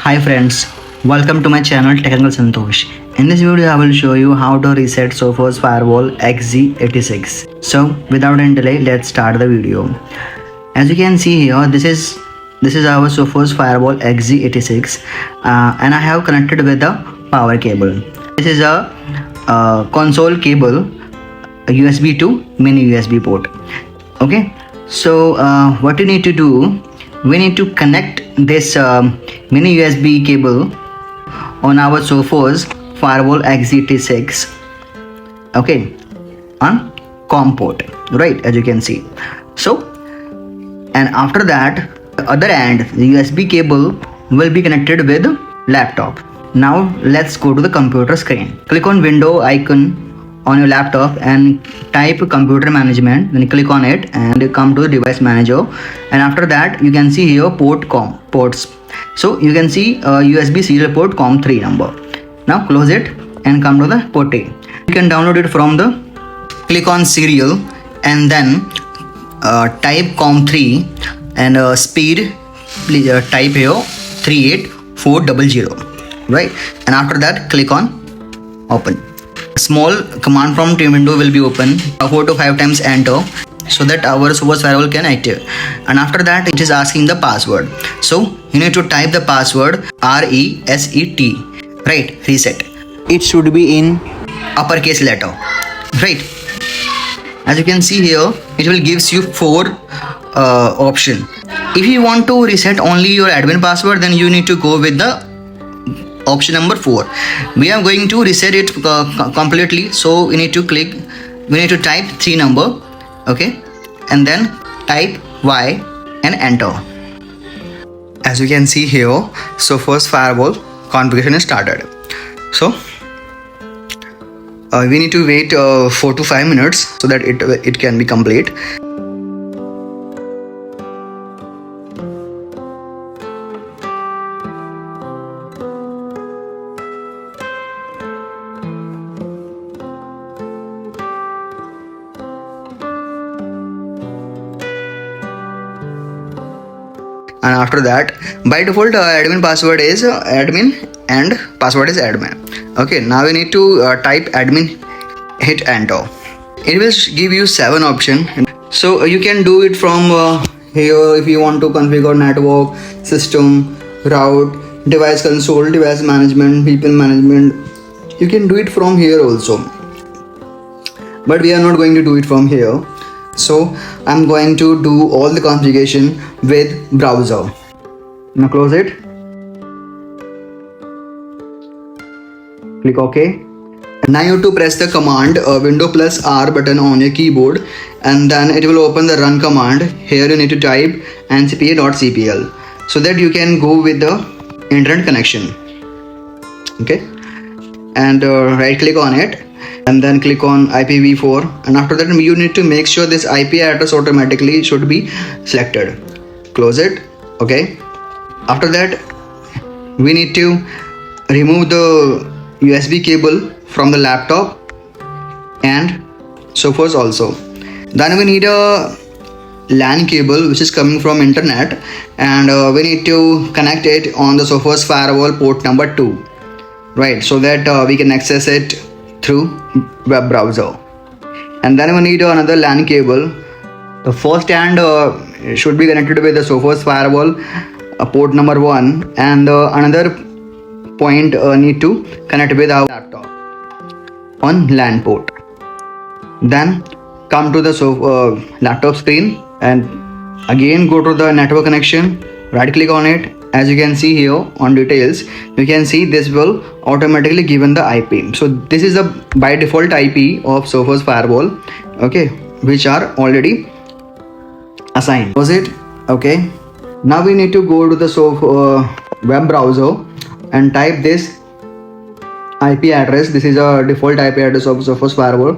Hi friends, welcome to my channel Technical-Santosh. In this video I will show you how to reset Sophos Firewall XG86. So without any delay, let's start the video. As you can see here, this is our Sophos Firewall XG86 and I have connected with the power cable. This is a console cable, a USB to mini USB port. Okay, so what you need to do, we need to connect this mini USB cable on our Sophos Firewall XG86, okay, on COM port, right, as you can see. So, and after that, the other end, the USB cable will be connected with laptop. Now let's go to the computer screen. Click on window icon on your laptop and type computer management, then click on it and come to the device manager, and after that you can see here ports. So you can see USB serial port COM3 number. Now close it and come to the port A. You can download it from the, click on serial and then type COM3 and speed, please type here 38400, right, and after that click on open. Small command prompt window will be open, 4 to 5 times enter, so that our Sophos Firewall can active. And after that it is asking the password, so you need to type the password RESET, right, reset. It should be in uppercase letter, right. As you can see here, it will gives you 4 option. If you want to reset only your admin password, then you need to go with the option number 4. We are going to reset it completely, so we need to type 3 number, okay, and then type Y and enter. As you can see here, Sophos Firewall configuration is started. So we need to wait 4 to 5 minutes so that it can be complete. And after that, by default admin password is admin and password is admin. Okay, now we need to type admin, hit enter. It will give you 7 options, so you can do it from here. If you want to configure network, system, route, device console, device management, people management, you can do it from here also, but we are not going to do it from here. So I'm going to do all the configuration with browser. Now close it, click OK. Now you have to press the command window plus R button on your keyboard, and then it will open the run command. Here you need to type ncpa.cpl so that you can go with the internet connection, okay, and right click on it and then click on IPv4, and after that you need to make sure this IP address automatically should be selected. Close it, okay. After that we need to remove the USB cable from the laptop and Sophos also. Then we need a LAN cable which is coming from internet, and we need to connect it on the Sophos Firewall port number 2, right, so that we can access it through web browser. And then we need another LAN cable. The first end should be connected with the Sophos Firewall port number 1, and another point need to connect with our laptop on LAN port. Then come to the laptop screen and again go to the network connection, right click on it. As you can see here on details, you can see this will automatically given the IP. So this is a by default IP of Sophos Firewall, okay, which are already assigned. Was it okay? Now we need to go to the web browser and type this IP address. This is a default IP address of Sophos Firewall.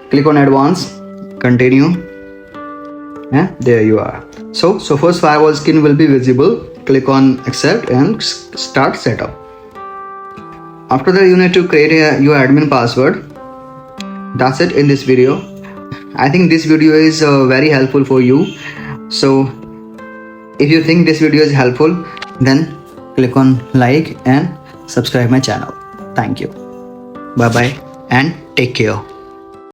Click on advanced, continue. Yeah, there you are. So Sophos Firewall screen will be visible. Click on accept and start setup. After that you need to create your admin password. That's it in this video. I think this video is very helpful for you. So If you think this video is helpful, then click on like and subscribe my channel. Thank you. Bye bye and take care.